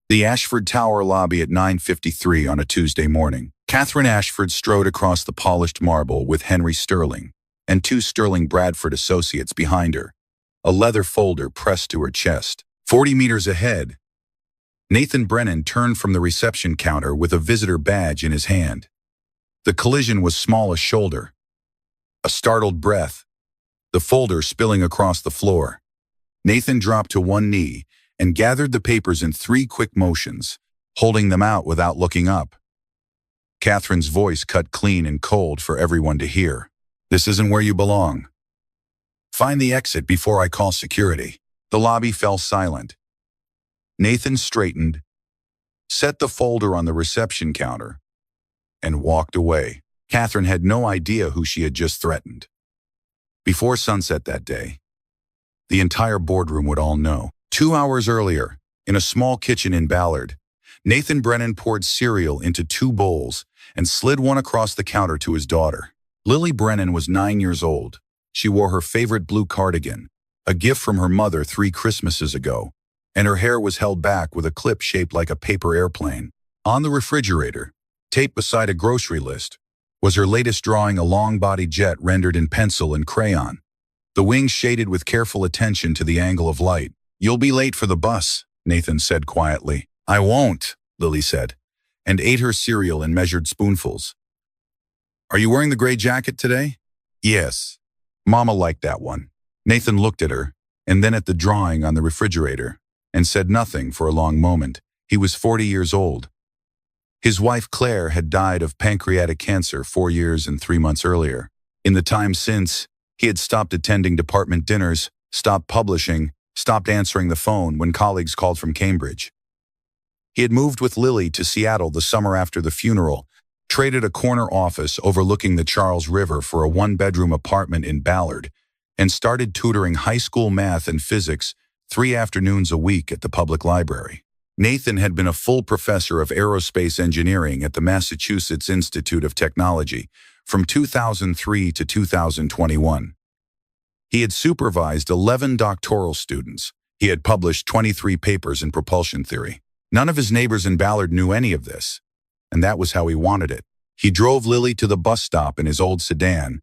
The Ashford Tower lobby at 9:53 on a Tuesday morning. Catherine Ashford strode across the polished marble with Henry Sterling and two Sterling Bradford associates behind her, a leather folder pressed to her chest. 40 meters ahead, Nathan Brennan turned from the reception counter with a visitor badge in his hand. The collision was small as shoulder. A startled breath, the folder spilling across the floor. Nathan dropped to one knee and gathered the papers in 3 quick motions, holding them out without looking up. Catherine's voice cut clean and cold for everyone to hear. "This isn't where you belong. Find the exit before I call security." The lobby fell silent. Nathan straightened, set the folder on the reception counter, and walked away. Catherine had no idea who she had just threatened. Before sunset that day, the entire boardroom would all know. 2 hours earlier, in a small kitchen in Ballard, Nathan Brennan poured cereal into 2 bowls and slid one across the counter to his daughter. Lily Brennan was 9 years old. She wore her favorite blue cardigan, a gift from her mother 3 Christmases ago, and her hair was held back with a clip shaped like a paper airplane. On the refrigerator, taped beside a grocery list, was her latest drawing, a long-bodied jet rendered in pencil and crayon, the wings shaded with careful attention to the angle of light. "You'll be late for the bus," Nathan said quietly. "I won't," Lily said, and ate her cereal in measured spoonfuls. "Are you wearing the gray jacket today?" "Yes. Mama liked that one." Nathan looked at her, and then at the drawing on the refrigerator, and said nothing for a long moment. He was 40 years old. His wife Claire had died of pancreatic cancer 4 years and 3 months earlier. In the time since, he had stopped attending department dinners, stopped publishing, stopped answering the phone when colleagues called from Cambridge. He had moved with Lily to Seattle the summer after the funeral, traded a corner office overlooking the Charles River for a 1-bedroom apartment in Ballard, and started tutoring high school math and physics 3 afternoons a week at the public library. Nathan had been a full professor of aerospace engineering at the Massachusetts Institute of Technology from 2003 to 2021. He had supervised 11 doctoral students. He had published 23 papers in propulsion theory. None of his neighbors in Ballard knew any of this, and that was how he wanted it. He drove Lily to the bus stop in his old sedan,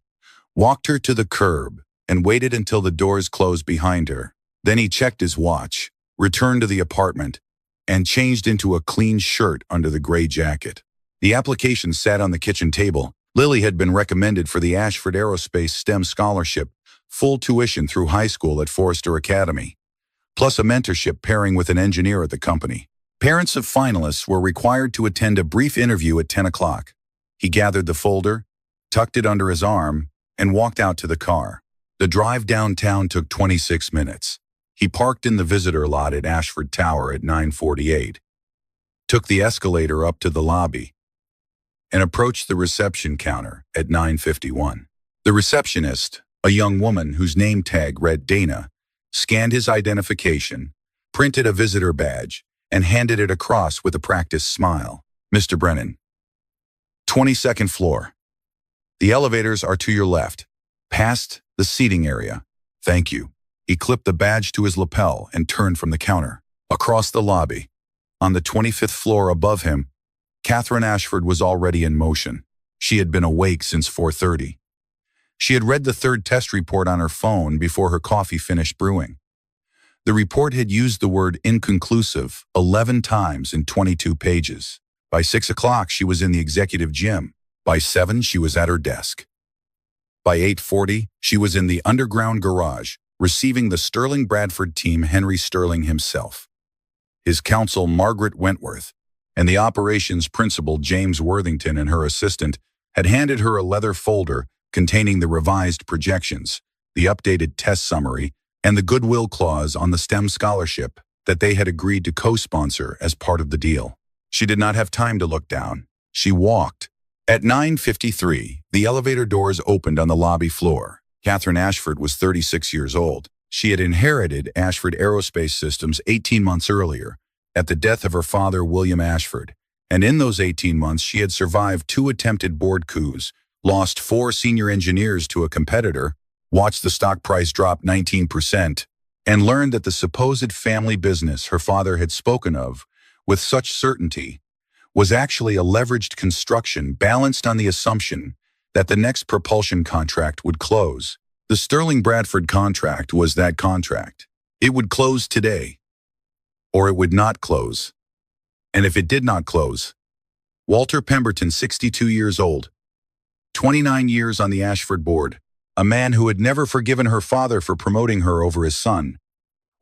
walked her to the curb, and waited until the doors closed behind her. Then he checked his watch, returned to the apartment, and changed into a clean shirt under the gray jacket. The application sat on the kitchen table. Lily had been recommended for the Ashford Aerospace STEM Scholarship, full tuition through high school at Forrester Academy, plus a mentorship pairing with an engineer at the company. Parents of finalists were required to attend a brief interview at 10 o'clock. He gathered the folder, tucked it under his arm, and walked out to the car. The drive downtown took 26 minutes. He parked in the visitor lot at Ashford Tower at 9:48, took the escalator up to the lobby, and approached the reception counter at 9:51. The receptionist, a young woman whose name tag read Dana, scanned his identification, printed a visitor badge, and handed it across with a practiced smile. "Mr. Brennan, 22nd floor. The elevators are to your left, past the seating area. Thank you." He clipped the badge to his lapel and turned from the counter. Across the lobby, on the 25th floor above him, Catherine Ashford was already in motion. She had been awake since 4:30. She had read the 3rd test report on her phone before her coffee finished brewing. The report had used the word inconclusive 11 times in 22 pages. By 6 o'clock, she was in the executive gym. By 7, she was at her desk. By 8:40, she was in the underground garage, receiving the Sterling Bradford team Henry Sterling himself, his counsel Margaret Wentworth, and the operations principal James Worthington and her assistant had handed her a leather folder containing the revised projections, the updated test summary, and the goodwill clause on the STEM scholarship that they had agreed to co-sponsor as part of the deal. She did not have time to look down. She walked. At 9:53, the elevator doors opened on the lobby floor. Catherine Ashford was 36 years old. She had inherited Ashford Aerospace Systems 18 months earlier, at the death of her father, William Ashford, and in those 18 months she had survived 2 attempted board coups, lost 4 senior engineers to a competitor, watched the stock price drop 19%, and learned that the supposed family business her father had spoken of with such certainty was actually a leveraged construction balanced on the assumption that the next propulsion contract would close. The Sterling Bradford contract was that contract. It would close today, or it would not close. And if it did not close, Walter Pemberton, 62 years old, 29 years on the Ashford board, a man who had never forgiven her father for promoting her over his son,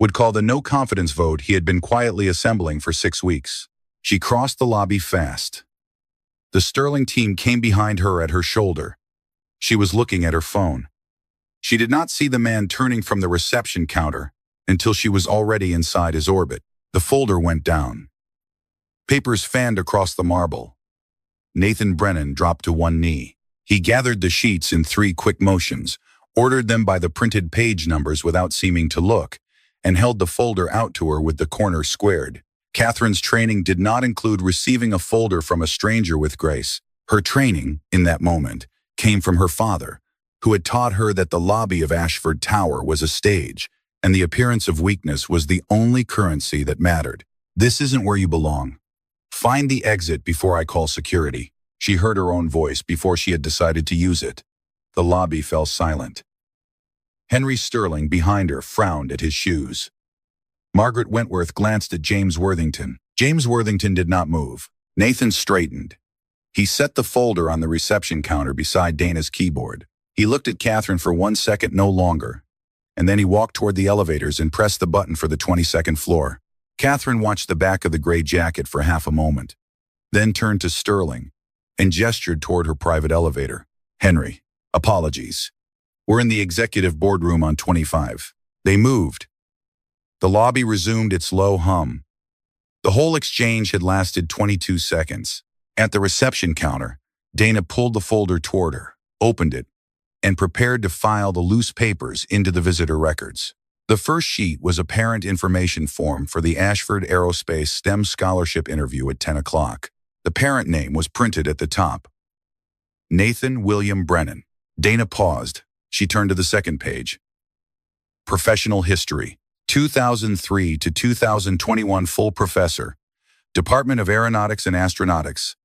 would call the no-confidence vote he had been quietly assembling for 6 weeks. She crossed the lobby fast. The Sterling team came behind her at her shoulder. She was looking at her phone. She did not see the man turning from the reception counter until she was already inside his orbit. The folder went down. Papers fanned across the marble. Nathan Brennan dropped to one knee. He gathered the sheets in 3 quick motions, ordered them by the printed page numbers without seeming to look, and held the folder out to her with the corner squared. Catherine's training did not include receiving a folder from a stranger with grace. Her training, in that moment, came from her father, who had taught her that the lobby of Ashford Tower was a stage, and the appearance of weakness was the only currency that mattered. "This isn't where you belong. Find the exit before I call security." She heard her own voice before she had decided to use it. The lobby fell silent. Henry Sterling, behind her, frowned at his shoes. Margaret Wentworth glanced at James Worthington. James Worthington did not move. Nathan straightened. He set the folder on the reception counter beside Dana's keyboard. He looked at Catherine for 1 second, no longer, and then he walked toward the elevators and pressed the button for the 22nd floor. Catherine watched the back of the gray jacket for half a moment, then turned to Sterling and gestured toward her private elevator. "Henry, apologies. We're in the executive boardroom on 25. They moved. The lobby resumed its low hum. The whole exchange had lasted 22 seconds. At the reception counter, Dana pulled the folder toward her, opened it, and prepared to file the loose papers into the visitor records. The first sheet was a parent information form for the Ashford Aerospace STEM scholarship interview at 10 o'clock. The parent name was printed at the top. Nathan William Brennan. Dana paused. She turned to the second page. Professional history. 2003 to 2021 full professor. Department of Aeronautics and Astronautics.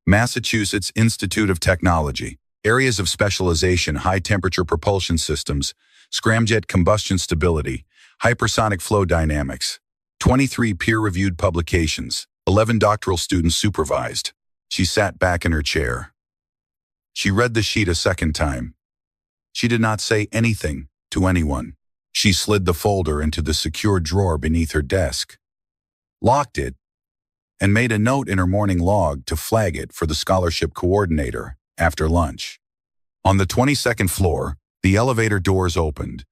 Massachusetts Institute of Technology. Areas of specialization: high-temperature propulsion systems, scramjet combustion stability, hypersonic flow dynamics. 23 peer-reviewed publications. 11 doctoral students supervised. She sat back in her chair. She read the sheet a second time. She did not say anything to anyone. She slid the folder into the secure drawer beneath her desk, locked it, and made a note in her morning log to flag it for the scholarship coordinator after lunch. On the 22nd floor, the elevator doors opened,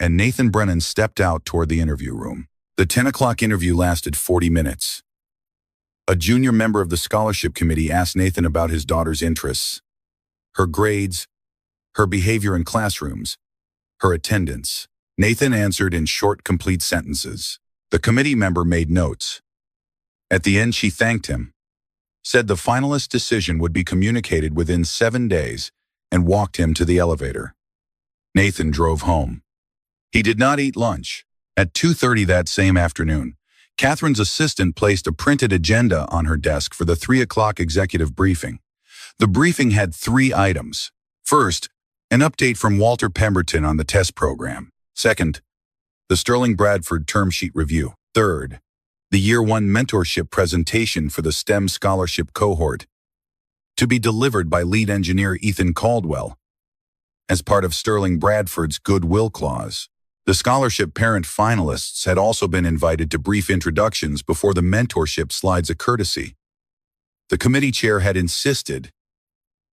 and Nathan Brennan stepped out toward the interview room. The 10 o'clock interview lasted 40 minutes. A junior member of the scholarship committee asked Nathan about his daughter's interests, her grades, her behavior in classrooms, her attendance. Nathan answered in short, complete sentences. The committee member made notes. At the end, she thanked him, said the finalist decision would be communicated within 7 days, and walked him to the elevator. Nathan drove home. He did not eat lunch. At 2:30 that same afternoon, Catherine's assistant placed a printed agenda on her desk for the 3 o'clock executive briefing. The briefing had 3 items. First, an update from Walter Pemberton on the test program. Second, the Sterling Bradford term sheet review. Third, the Year 1 mentorship presentation for the STEM scholarship cohort, to be delivered by lead engineer Ethan Caldwell, as part of Sterling Bradford's goodwill clause. The scholarship parent finalists had also been invited to brief introductions before the mentorship slides of courtesy. The committee chair had insisted,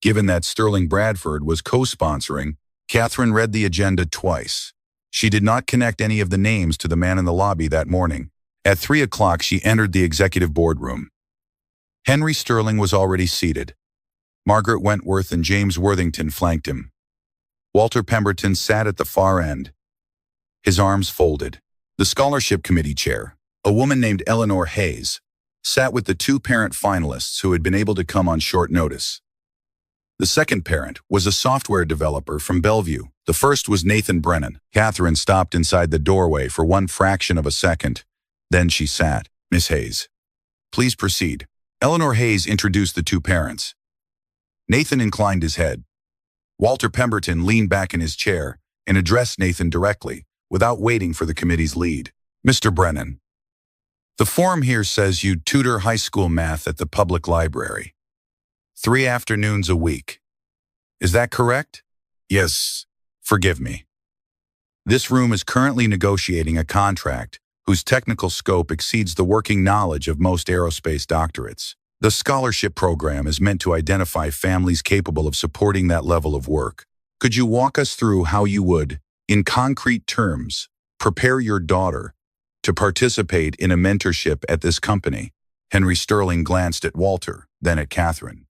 given that Sterling Bradford was co-sponsoring, Catherine read the agenda twice. She did not connect any of the names to the man in the lobby that morning. At 3 o'clock, she entered the executive boardroom. Henry Sterling was already seated. Margaret Wentworth and James Worthington flanked him. Walter Pemberton sat at the far end, his arms folded. The scholarship committee chair, a woman named Eleanor Hayes, sat with the 2 parent finalists who had been able to come on short notice. The second parent was a software developer from Bellevue. The first was Nathan Brennan. Catherine stopped inside the doorway for 1 fraction of a second. Then she sat. "Miss Hayes, Please proceed. Eleanor Hayes introduced the two parents. Nathan inclined his head. Walter Pemberton leaned back in his chair and addressed Nathan directly, without waiting for the committee's lead. Mr. Brennan, the form here says you tutor high school math at the public library. 3 afternoons a week. Is that correct? Yes. Forgive me. This room is currently negotiating a contract whose technical scope exceeds the working knowledge of most aerospace doctorates. The scholarship program is meant to identify families capable of supporting that level of work. Could you walk us through how you would, in concrete terms, prepare your daughter to participate in a mentorship at this company? Henry Sterling glanced at Walter, then at Catherine.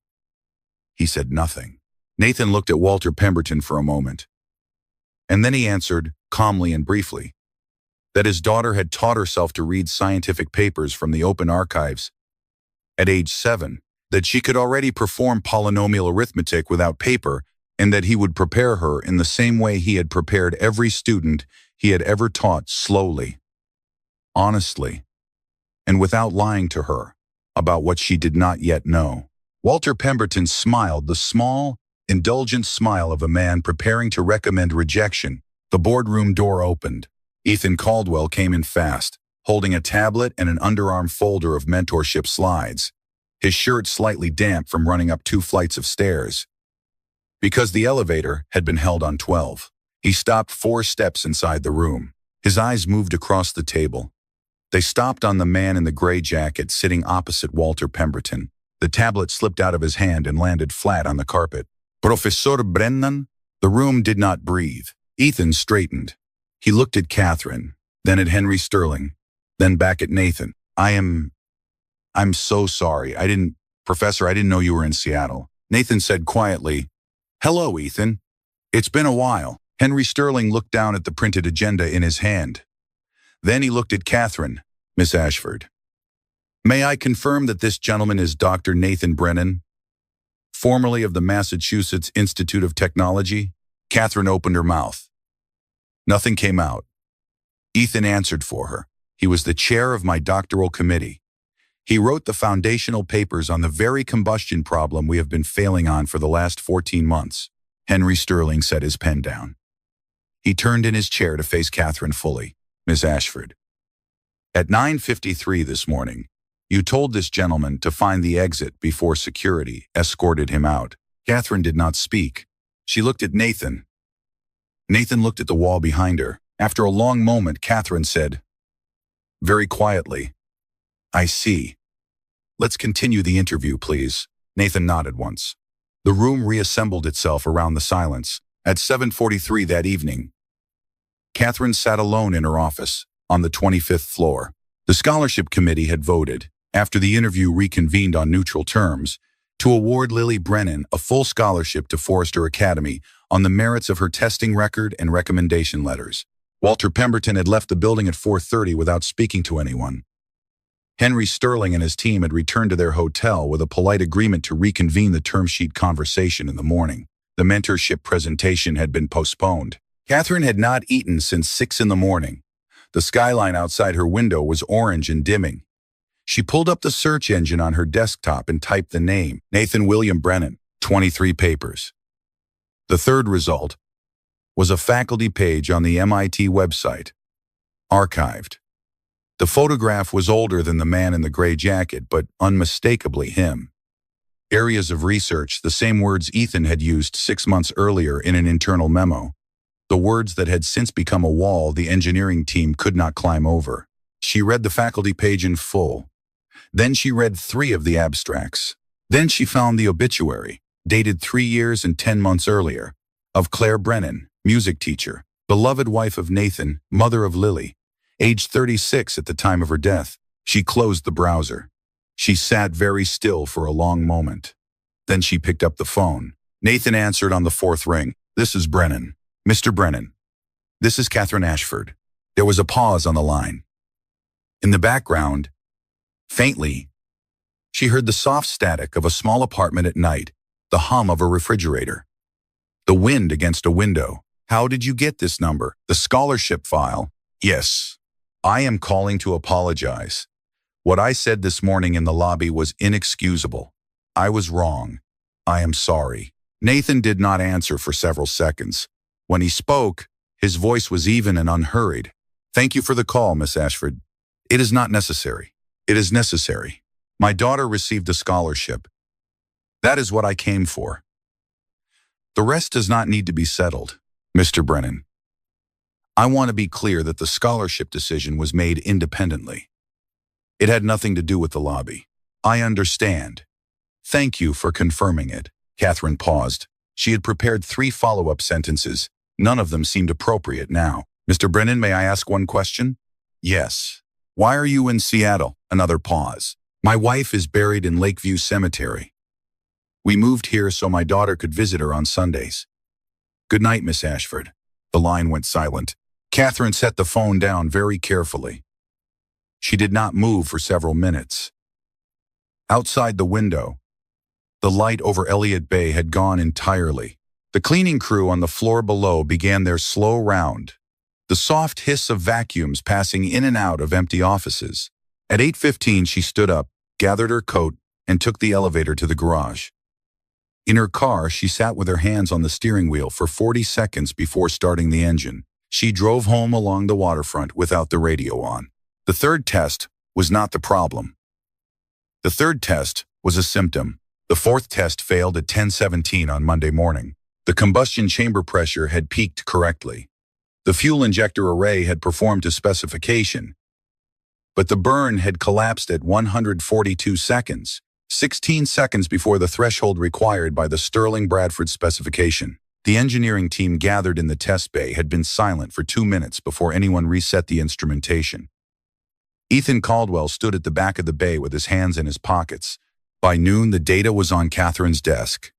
He said nothing. Nathan looked at Walter Pemberton for a moment. And then he answered, calmly and briefly, that his daughter had taught herself to read scientific papers from the open archives at age 7, that she could already perform polynomial arithmetic without paper, and that he would prepare her in the same way he had prepared every student he had ever taught, slowly, honestly, and without lying to her about what she did not yet know. Walter Pemberton smiled, the small, indulgent smile of a man preparing to recommend rejection. The boardroom door opened. Ethan Caldwell came in fast, holding a tablet and an underarm folder of mentorship slides, his shirt slightly damp from running up 2 flights of stairs. Because the elevator had been held on 12, he stopped 4 steps inside the room. His eyes moved across the table. They stopped on the man in the gray jacket sitting opposite Walter Pemberton. The tablet slipped out of his hand and landed flat on the carpet. Professor Brennan? The room did not breathe. Ethan straightened. He looked at Catherine, then at Henry Sterling, then back at Nathan. I'm so sorry. Professor, I didn't know you were in Seattle. Nathan said quietly, Hello, Ethan. It's been a while. Henry Sterling looked down at the printed agenda in his hand. Then he looked at Catherine. Miss Ashford. May I confirm that this gentleman is Dr. Nathan Brennan, formerly of the Massachusetts Institute of Technology? Catherine opened her mouth. Nothing came out. Ethan answered for her. He was the chair of my doctoral committee. He wrote the foundational papers on the very combustion problem we have been failing on for the last 14 months. Henry Sterling set his pen down. He turned in his chair to face Catherine fully. Miss Ashford. At 9:53 this morning, you told this gentleman to find the exit before security escorted him out. Catherine did not speak. She looked at Nathan. Nathan looked at the wall behind her. After a long moment, Catherine said, very quietly, I see. Let's continue the interview, please. Nathan nodded once. The room reassembled itself around the silence. At 7:43 that evening, Catherine sat alone in her office on the 25th floor. The scholarship committee had voted, after the interview reconvened on neutral terms, to award Lily Brennan a full scholarship to Forrester Academy on the merits of her testing record and recommendation letters. Walter Pemberton had left the building at 4:30 without speaking to anyone. Henry Sterling and his team had returned to their hotel with a polite agreement to reconvene the term sheet conversation in the morning. The mentorship presentation had been postponed. Catherine had not eaten since 6 in the morning. The skyline outside her window was orange and dimming. She pulled up the search engine on her desktop and typed the name, Nathan William Brennan, 23 papers. The third result was a faculty page on the MIT website, archived. The photograph was older than the man in the gray jacket, but unmistakably him. Areas of research, the same words Ethan had used 6 months earlier in an internal memo. The words that had since become a wall the engineering team could not climb over. She read the faculty page in full. Then she read 3 of the abstracts. Then she found the obituary, dated 3 years and 10 months earlier, of Claire Brennan, music teacher, beloved wife of Nathan, mother of Lily, age 36 at the time of her death. She closed the browser. She sat very still for a long moment. Then she picked up the phone. Nathan answered on the 4th ring. This is Brennan. Mr. Brennan. This is Catherine Ashford. There was a pause on the line. In the background, faintly, she heard the soft static of a small apartment at night, the hum of a refrigerator, the wind against a window. How did you get this number? The scholarship file? Yes. I am calling to apologize. What I said this morning in the lobby was inexcusable. I was wrong. I am sorry. Nathan did not answer for several seconds. When he spoke, his voice was even and unhurried. Thank you for the call, Miss Ashford. It is not necessary. It is necessary. My daughter received a scholarship. That is what I came for. The rest does not need to be settled, Mr. Brennan. I want to be clear that the scholarship decision was made independently. It had nothing to do with the lobby. I understand. Thank you for confirming it. Catherine paused. She had prepared 3 follow-up sentences. None of them seemed appropriate now. Mr. Brennan, may I ask one question? Yes. Why are you in Seattle? Another pause. My wife is buried in Lakeview Cemetery. We moved here so my daughter could visit her on Sundays. Good night, Miss Ashford. The line went silent. Catherine set the phone down very carefully. She did not move for several minutes. Outside the window, the light over Elliott Bay had gone entirely. The cleaning crew on the floor below began their slow round, the soft hiss of vacuums passing in and out of empty offices. At 8:15, she stood up, gathered her coat, and took the elevator to the garage. In her car, she sat with her hands on the steering wheel for 40 seconds before starting the engine. She drove home along the waterfront without the radio on. The third test was not the problem. The third test was a symptom. The fourth test failed at 10:17 on Monday morning. The combustion chamber pressure had peaked correctly. The fuel injector array had performed to specification, but the burn had collapsed at 142 seconds, 16 seconds before the threshold required by the Sterling Bradford specification. The engineering team gathered in the test bay had been silent for 2 minutes before anyone reset the instrumentation. Ethan Caldwell stood at the back of the bay with his hands in his pockets. By noon, the data was on Catherine's desk.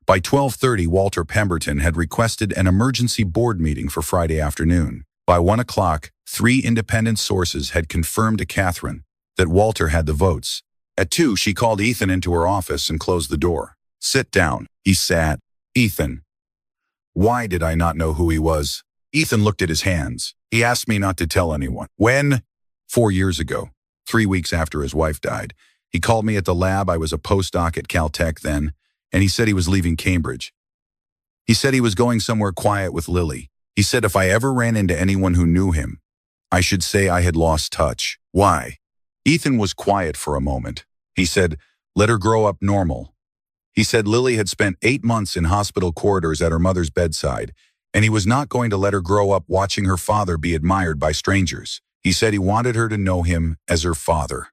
By 12:30, Walter Pemberton had requested an emergency board meeting for Friday afternoon. By 1 o'clock, 3 independent sources had confirmed to Catherine that Walter had the votes. At 2, she called Ethan into her office and closed the door. Sit down. He sat. Ethan. Why did I not know who he was? Ethan looked at his hands. He asked me not to tell anyone. When? 4 years ago, 3 weeks after his wife died. He called me at the lab. I was a postdoc at Caltech then, and he said he was leaving Cambridge. He said he was going somewhere quiet with Lily. He said if I ever ran into anyone who knew him, I should say I had lost touch. Why? Ethan was quiet for a moment. He said, let her grow up normal. He said Lily had spent 8 months in hospital corridors at her mother's bedside, and he was not going to let her grow up watching her father be admired by strangers. He said he wanted her to know him as her father.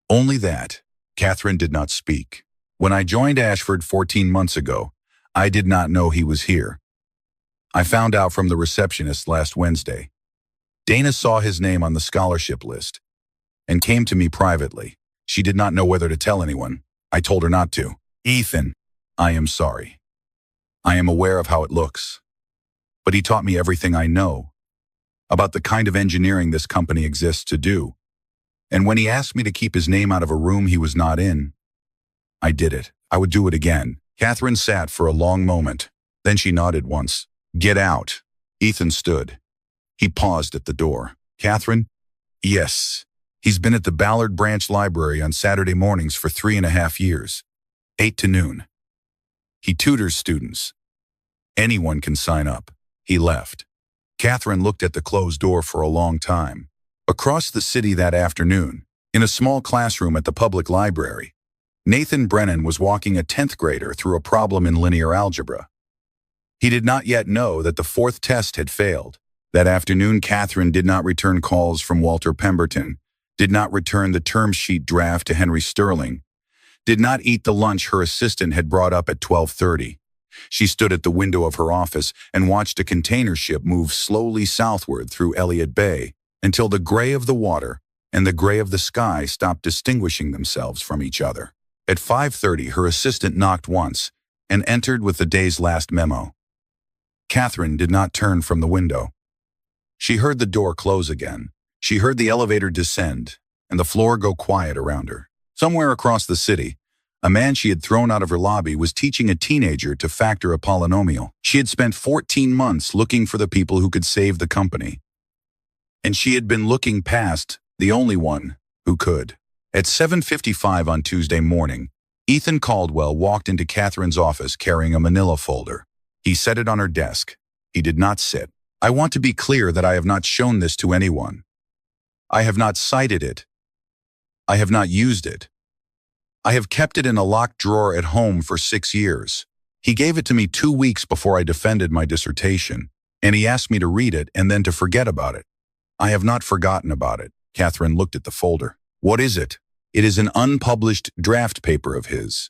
Only that. Catherine did not speak. When I joined Ashford 14 months ago, I did not know he was here. I found out from the receptionist last Wednesday. Dana saw his name on the scholarship list and came to me privately. She did not know whether to tell anyone. I told her not to. Ethan, I am sorry. I am aware of how it looks. But he taught me everything I know about the kind of engineering this company exists to do. And when he asked me to keep his name out of a room he was not in, I did it. I would do it again. Catherine sat for a long moment. Then she nodded once. Get out. Ethan stood. He paused at the door. Catherine? Yes. He's been at the Ballard Branch Library on Saturday mornings for 3.5 years. 8 to noon. He tutors students. Anyone can sign up. He left. Catherine looked at the closed door for a long time. Across the city that afternoon, in a small classroom at the public library, Nathan Brennan was walking a 10th grader through a problem in linear algebra. He did not yet know that the 4th test had failed. That afternoon, Catherine did not return calls from Walter Pemberton, did not return the term sheet draft to Henry Sterling, did not eat the lunch her assistant had brought up at 12:30. She stood at the window of her office and watched a container ship move slowly southward through Elliott Bay until the gray of the water and the gray of the sky stopped distinguishing themselves from each other. At 5:30, her assistant knocked once and entered with the day's last memo. Catherine did not turn from the window. She heard the door close again. She heard the elevator descend and the floor go quiet around her. Somewhere across the city, a man she had thrown out of her lobby was teaching a teenager to factor a polynomial. She had spent 14 months looking for the people who could save the company. And she had been looking past the only one Who could? At 7:55 on Tuesday morning, Ethan Caldwell walked into Catherine's office carrying a manila folder. He set it on her desk. He did not sit. I want to be clear that I have not shown this to anyone. I have not cited it. I have not used it. I have kept it in a locked drawer at home for 6 years. He gave it to me 2 weeks before I defended my dissertation, and he asked me to read it and then to forget about it. I have not forgotten about it. Catherine looked at the folder. What is it? It is an unpublished draft paper of his.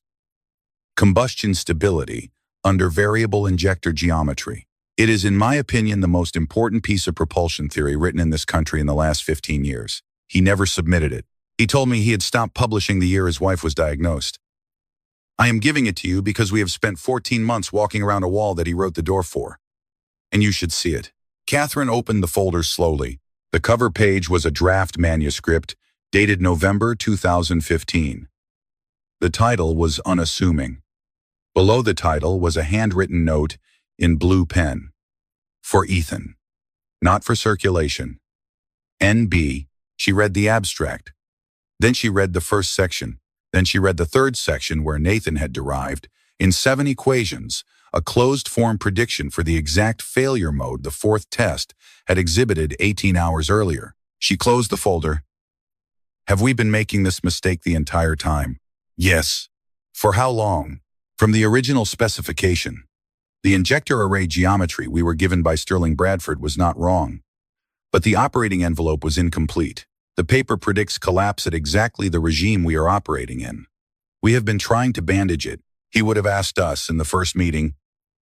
Combustion stability under variable injector geometry. It is, in my opinion, the most important piece of propulsion theory written in this country in the last 15 years. He never submitted it. He told me he had stopped publishing the year his wife was diagnosed. I am giving it to you because we have spent 14 months walking around a wall that he wrote the door for. And you should see it. Catherine opened the folder slowly. The cover page was a draft manuscript dated November 2015. The title was unassuming. Below the title was a handwritten note in blue pen. For Ethan. Not for circulation. N.B. She read the abstract. Then she read the first section. Then she read the third section where Nathan had derived, in 7 equations, a closed-form prediction for the exact failure mode the fourth test had exhibited 18 hours earlier. She closed the folder. Have we been making this mistake the entire time? Yes. For how long? From the original specification. The injector array geometry we were given by Sterling Bradford was not wrong. But the operating envelope was incomplete. The paper predicts collapse at exactly the regime we are operating in. We have been trying to bandage it. He would have asked us in the first meeting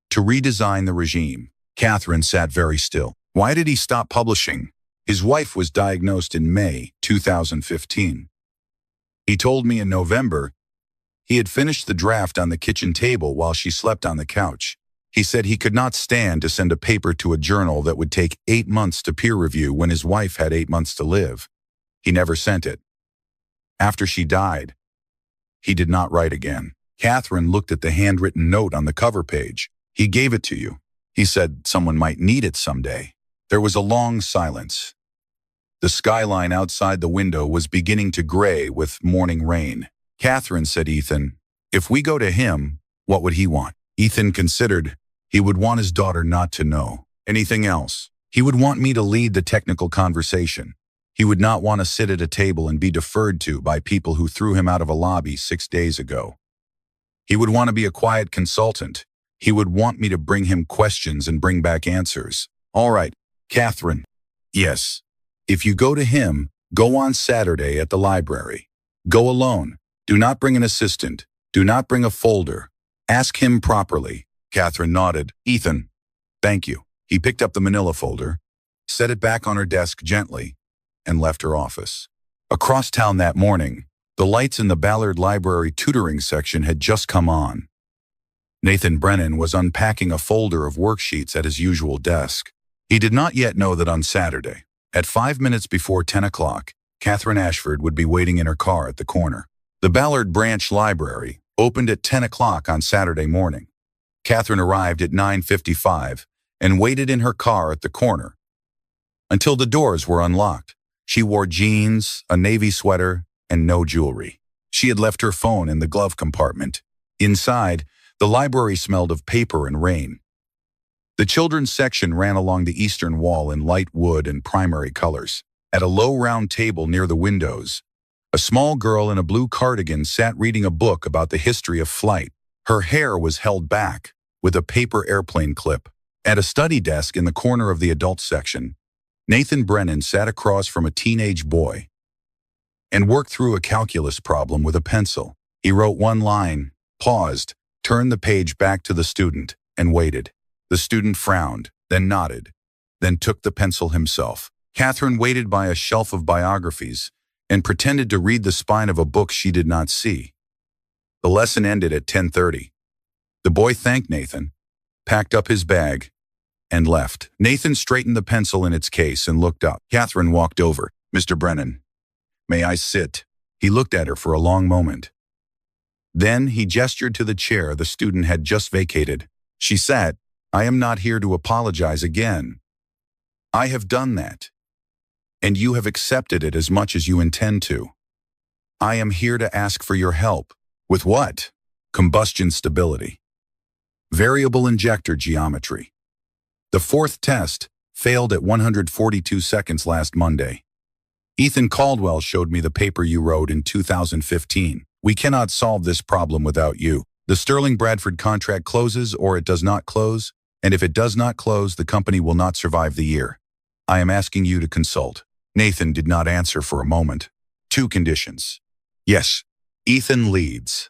to redesign the regime. Catherine sat very still. Why did he stop publishing? His wife was diagnosed in May 2015. He told me in November he had finished the draft on the kitchen table while she slept on the couch. He said he could not stand to send a paper to a journal that would take 8 months to peer review when his wife had 8 months to live. He never sent it. After she died, he did not write again. Catherine looked at the handwritten note on the cover page. He gave it to you. He said someone might need it someday. There was a long silence. The skyline outside the window was beginning to gray with morning rain. Catherine said, Ethan, if we go to him, what would he want? Ethan considered. He would want his daughter not to know. Anything else? He would want me to lead the technical conversation. He would not want to sit at a table and be deferred to by people who threw him out of a lobby 6 days ago. He would want to be a quiet consultant. He would want me to bring him questions and bring back answers. All right, Catherine. Yes. If you go to him, go on Saturday at the library. Go alone. Do not bring an assistant. Do not bring a folder. Ask him properly. Catherine nodded. Ethan, thank you. He picked up the manila folder, set it back on her desk gently, and left her office. Across town that morning, the lights in the Ballard Library tutoring section had just come on. Nathan Brennan was unpacking a folder of worksheets at his usual desk. He did not yet know that on Saturday, at 5 minutes before 10 o'clock, Catherine Ashford would be waiting in her car at the corner. The Ballard Branch Library opened at 10 o'clock on Saturday morning. Catherine arrived at 9:55 and waited in her car at the corner until the doors were unlocked. She wore jeans, a navy sweater, and no jewelry. She had left her phone in the glove compartment. Inside, the library smelled of paper and rain. The children's section ran along the eastern wall in light wood and primary colors. At a low round table near the windows, a small girl in a blue cardigan sat reading a book about the history of flight. Her hair was held back with a paper airplane clip. At a study desk in the corner of the adult section, Nathan Brennan sat across from a teenage boy and worked through a calculus problem with a pencil. He wrote one line, paused, turned the page back to the student, and waited. The student frowned, then nodded, then took the pencil himself. Catherine waited by a shelf of biographies and pretended to read the spine of a book she did not see. The lesson ended at 10:30. The boy thanked Nathan, packed up his bag, and left. Nathan straightened the pencil in its case and looked up. Catherine walked over. Mr. Brennan, may I sit? He looked at her for a long moment. Then he gestured to the chair the student had just vacated. She sat. I am not here to apologize again. I have done that, and you have accepted it as much as you intend to. I am here to ask for your help. With what? Combustion stability. Variable injector geometry. The fourth test failed at 142 seconds last Monday. Ethan Caldwell showed me the paper you wrote in 2015. We cannot solve this problem without you. The Sterling Bradford contract closes or it does not close, and if it does not close, the company will not survive the year. I am asking you to consult. Nathan did not answer for a moment. 2 conditions. Yes, Ethan leads.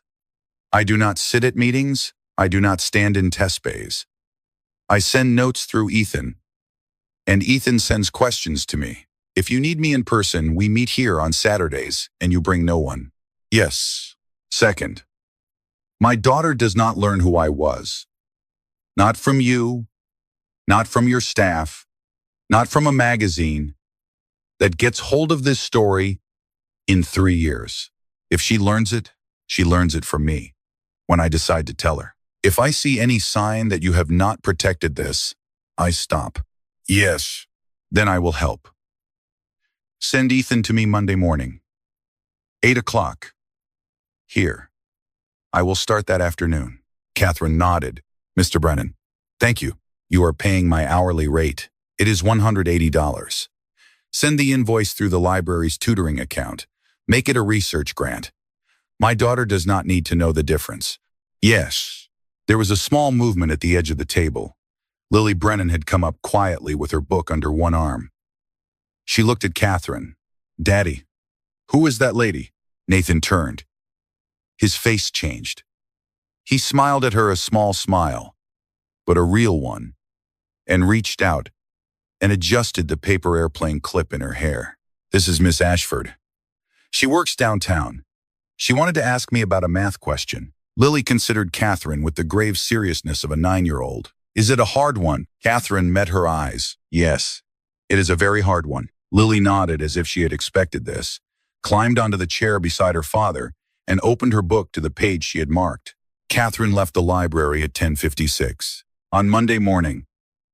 I do not sit at meetings. I do not stand in test bays. I send notes through Ethan, and Ethan sends questions to me. If you need me in person, we meet here on Saturdays, and you bring no one. Yes. Second, my daughter does not learn who I was. Not from you, not from your staff, not from a magazine that gets hold of this story in 3 years. If she learns it from me when I decide to tell her. If I see any sign that you have not protected this, I stop. Yes, then I will help. Send Ethan to me Monday morning. 8 o'clock. Here. I will start that afternoon. Catherine nodded. Mr. Brennan, thank you. You are paying my hourly rate. It is $180. Send the invoice through the library's tutoring account. Make it a research grant. My daughter does not need to know the difference. Yes. There was a small movement at the edge of the table. Lily Brennan had come up quietly with her book under one arm. She looked at Catherine. Daddy, who is that lady? Nathan turned. His face changed. He smiled at her a small smile, but a real one, and reached out and adjusted the paper airplane clip in her hair. This is Miss Ashford. She works downtown. She wanted to ask me about a math question. Lily considered Catherine with the grave seriousness of a 9-year-old. Is it a hard one? Catherine met her eyes. Yes, it is a very hard one. Lily nodded as if she had expected this, climbed onto the chair beside her father, and opened her book to the page she had marked. Catherine left the library at 10:56. On Monday morning,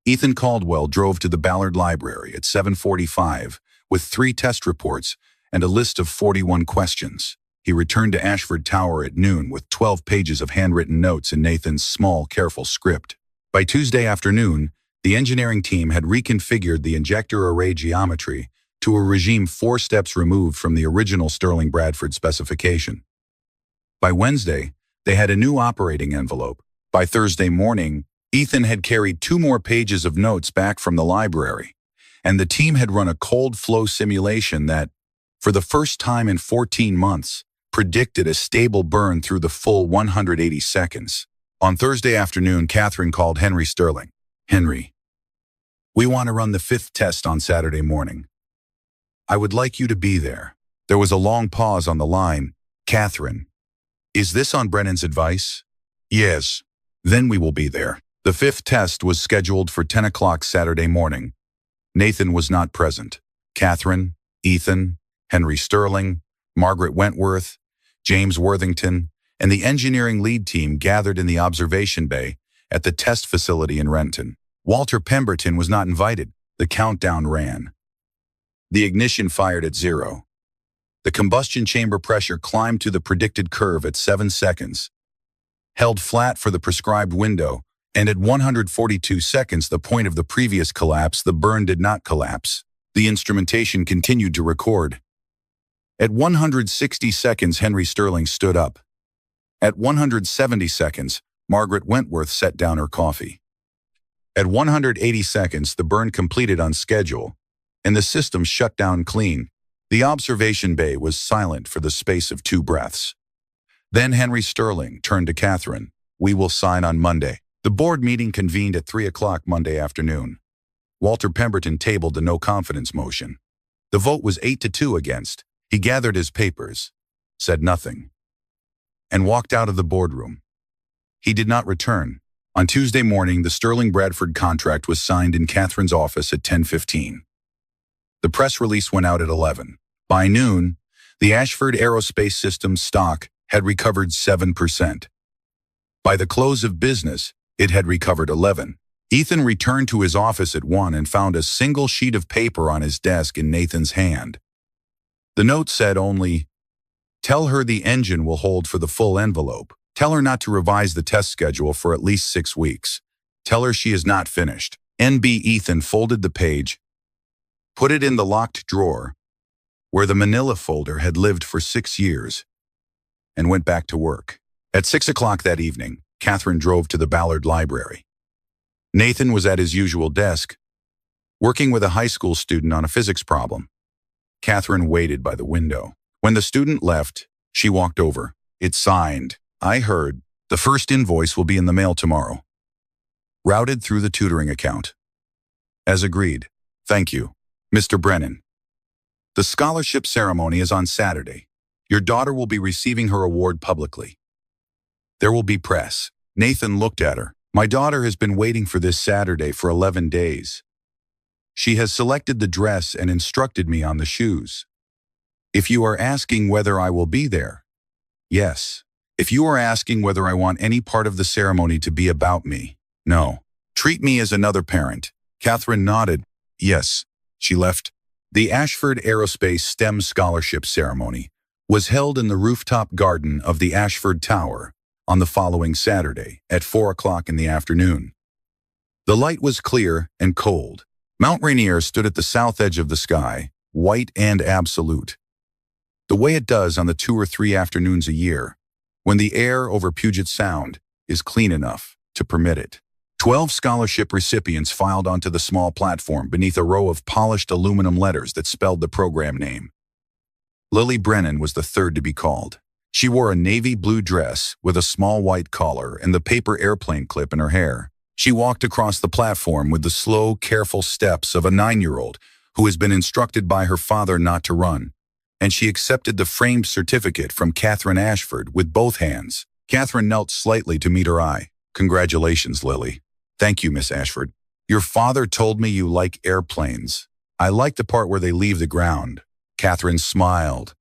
Ethan Caldwell drove to the Ballard Library at 7:45 with 3 test reports and a list of 41 questions. He returned to Ashford Tower at noon with 12 pages of handwritten notes in Nathan's small, careful script. By Tuesday afternoon, the engineering team had reconfigured the injector array geometry to a regime 4 steps removed from the original Sterling Bradford specification. By Wednesday, they had a new operating envelope. By Thursday morning, Ethan had carried 2 more pages of notes back from the library, and the team had run a cold flow simulation that, for the first time in 14 months, predicted a stable burn through the full 180 seconds. On Thursday afternoon, Catherine called Henry Sterling. Henry, we want to run the 5th test on Saturday morning. I would like you to be there. There was a long pause on the line. Catherine, is this on Brennan's advice? Yes. Then we will be there. The 5th test was scheduled for 10 o'clock Saturday morning. Nathan was not present. Catherine, Ethan, Henry Sterling, Margaret Wentworth, James Worthington, and the engineering lead team gathered in the observation bay at the test facility in Renton. Walter Pemberton was not invited. The countdown ran. The ignition fired at 0. The combustion chamber pressure climbed to the predicted curve at 7 seconds, held flat for the prescribed window, and at 142 seconds, the point of the previous collapse, the burn did not collapse. The instrumentation continued to record. At 160 seconds, Henry Sterling stood up. At 170 seconds, Margaret Wentworth set down her coffee. At 180 seconds, the burn completed on schedule, and the system shut down clean. The observation bay was silent for the space of 2 breaths. Then Henry Sterling turned to Catherine. We will sign on Monday. The board meeting convened at 3 o'clock Monday afternoon. Walter Pemberton tabled the no-confidence motion. The vote was 8-2 against. He gathered his papers, said nothing, and walked out of the boardroom. He did not return. On Tuesday morning, the Sterling Bradford contract was signed in Catherine's office at 10:15. The press release went out at 11. By noon, the Ashford Aerospace Systems stock had recovered 7%. By the close of business, it had recovered 11%. Ethan returned to his office at 1 and found a single sheet of paper on his desk in Nathan's hand. The note said only, Tell her the engine will hold for the full envelope. Tell her not to revise the test schedule for at least 6 weeks. Tell her she is not finished. NB Ethan folded the page, put it in the locked drawer, where the manila folder had lived for 6 years, and went back to work. At 6 o'clock that evening, Catherine drove to the Ballard Library. Nathan was at his usual desk, working with a high school student on a physics problem. Catherine waited by the window. When the student left, she walked over. It's signed. I heard. The first invoice will be in the mail tomorrow. Routed through the tutoring account. As agreed. Thank you, Mr. Brennan. The scholarship ceremony is on Saturday. Your daughter will be receiving her award publicly. There will be press. Nathan looked at her. My daughter has been waiting for this Saturday for 11 days. She has selected the dress and instructed me on the shoes. If you are asking whether I will be there, yes. If you are asking whether I want any part of the ceremony to be about me, no. Treat me as another parent. Catherine nodded. Yes. She left. The Ashford Aerospace STEM Scholarship Ceremony was held in the rooftop garden of the Ashford Tower on the following Saturday at 4 o'clock in the afternoon. The light was clear and cold. Mount Rainier stood at the south edge of the sky, white and absolute, the way it does on the 2 or 3 afternoons a year, when the air over Puget Sound is clean enough to permit it. 12 scholarship recipients filed onto the small platform beneath a row of polished aluminum letters that spelled the program name. Lily Brennan was the third to be called. She wore a navy blue dress with a small white collar and the paper airplane clip in her hair. She walked across the platform with the slow, careful steps of a 9-year-old who has been instructed by her father not to run, and she accepted the framed certificate from Catherine Ashford with both hands. Catherine knelt slightly to meet her eye. Congratulations, Lily. Thank you, Miss Ashford. Your father told me you like airplanes. I like the part where they leave the ground. Catherine smiled.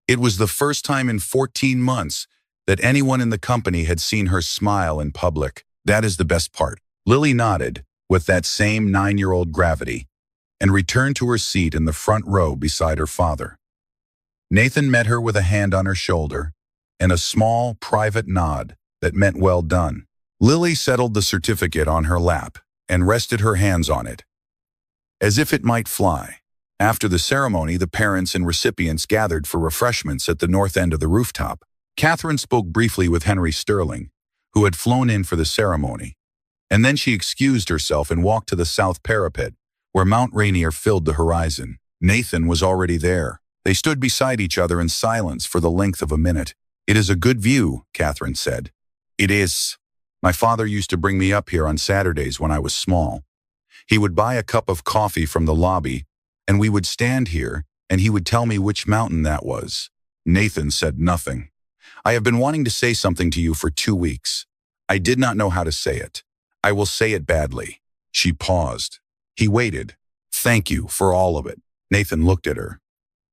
It was the first time in 14 months that anyone in the company had seen her smile in public. That is the best part. Lily nodded with that same 9-year-old gravity and returned to her seat in the front row beside her father. Nathan met her with a hand on her shoulder and a small, private nod that meant well done. Lily settled the certificate on her lap and rested her hands on it, as if it might fly. After the ceremony, the parents and recipients gathered for refreshments at the north end of the rooftop. Catherine spoke briefly with Henry Sterling, who had flown in for the ceremony, and then she excused herself and walked to the south parapet, where Mount Rainier filled the horizon. Nathan was already there. They stood beside each other in silence for the length of a minute. It is a good view, Catherine said. It is. My father used to bring me up here on Saturdays when I was small. He would buy a cup of coffee from the lobby, and we would stand here, and he would tell me which mountain that was. Nathan said nothing. I have been wanting to say something to you for 2 weeks. I did not know how to say it. I will say it badly. She paused. He waited. Thank you for all of it. Nathan looked at her.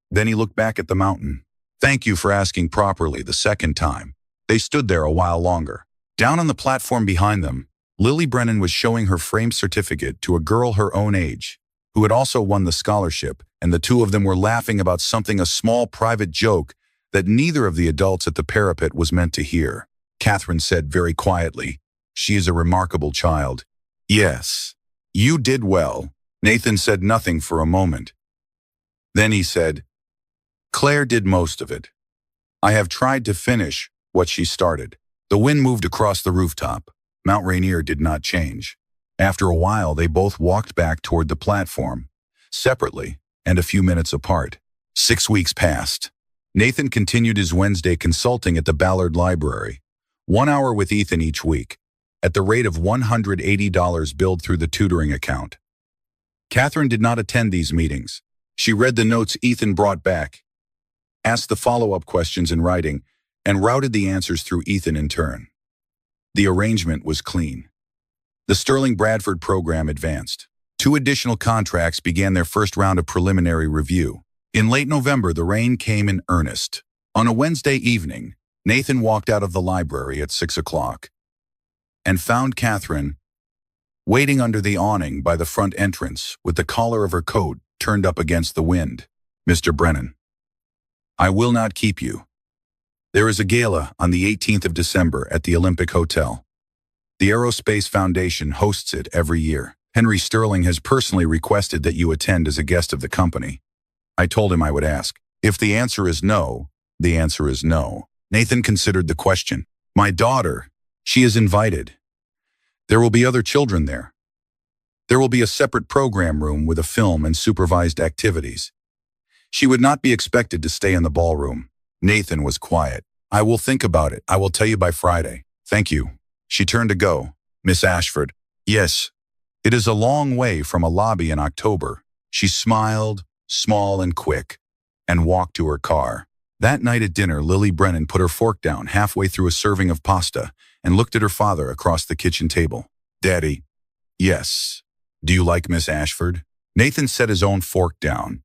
Then he looked back at the mountain. Thank you for asking properly the second time. They stood there a while longer. Down on the platform behind them, Lily Brennan was showing her framed certificate to a girl her own age, who had also won the scholarship, and the two of them were laughing about something, a small private joke that neither of the adults at the parapet was meant to hear. Catherine said very quietly, She is a remarkable child. Yes, you did well. Nathan said nothing for a moment. Then he said, Claire did most of it. I have tried to finish what she started. The wind moved across the rooftop. Mount Rainier did not change. After a while, they both walked back toward the platform, separately and a few minutes apart. 6 weeks passed. Nathan continued his Wednesday consulting at the Ballard Library, 1 hour with Ethan each week, at the rate of $180 billed through the tutoring account. Catherine did not attend these meetings. She read the notes Ethan brought back, asked the follow-up questions in writing, and routed the answers through Ethan in turn. The arrangement was clean. The Sterling Bradford program advanced. 2 additional contracts began their first round of preliminary review. In late November, the rain came in earnest. On a Wednesday evening, Nathan walked out of the library at 6 o'clock and found Catherine waiting under the awning by the front entrance with the collar of her coat turned up against the wind. Mr. Brennan. I will not keep you. There is a gala on the 18th of December at the Olympic Hotel. The Aerospace Foundation hosts it every year. Henry Sterling has personally requested that you attend as a guest of the company. I told him I would ask. If the answer is no, the answer is no. Nathan considered the question. My daughter, she is invited. There will be other children there. There will be a separate program room with a film and supervised activities. She would not be expected to stay in the ballroom. Nathan was quiet. I will think about it. I will tell you by Friday. Thank you. She turned to go. Miss Ashford. Yes. It is a long way from a lobby in October. She smiled, small and quick, and walked to her car. That night at dinner, Lily Brennan put her fork down halfway through a serving of pasta and looked at her father across the kitchen table. Daddy. Yes. Do you like Miss Ashford? Nathan set his own fork down.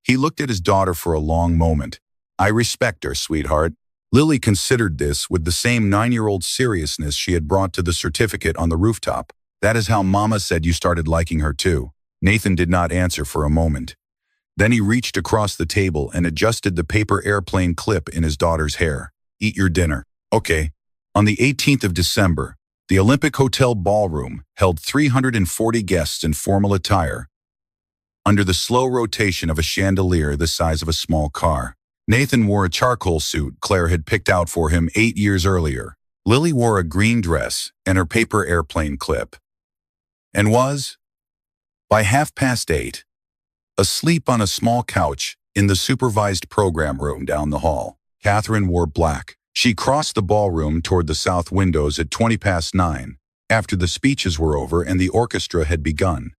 He looked at his daughter for a long moment. I respect her, sweetheart. Lily considered this with the same 9-year-old seriousness she had brought to the certificate on the rooftop. That is how Mama said you started liking her too. Nathan did not answer for a moment. Then he reached across the table and adjusted the paper airplane clip in his daughter's hair. Eat your dinner. Okay. On the 18th of December, the Olympic Hotel ballroom held 340 guests in formal attire under the slow rotation of a chandelier the size of a small car. Nathan wore a charcoal suit Claire had picked out for him 8 years earlier. Lily wore a green dress and her paper airplane clip, and was, by 8:30, asleep on a small couch in the supervised program room down the hall. Catherine wore black. She crossed the ballroom toward the south windows at 9:20, after the speeches were over and the orchestra had begun.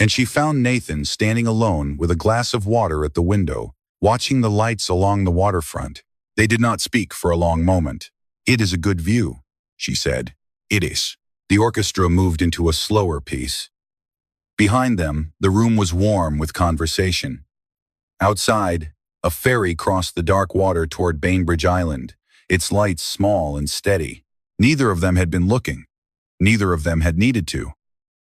And she found Nathan standing alone with a glass of water at the window, watching the lights along the waterfront. They did not speak for a long moment. It is a good view, she said. It is. The orchestra moved into a slower piece. Behind them, the room was warm with conversation. Outside, a ferry crossed the dark water toward Bainbridge Island, its lights small and steady. Neither of them had been looking. Neither of them had needed to.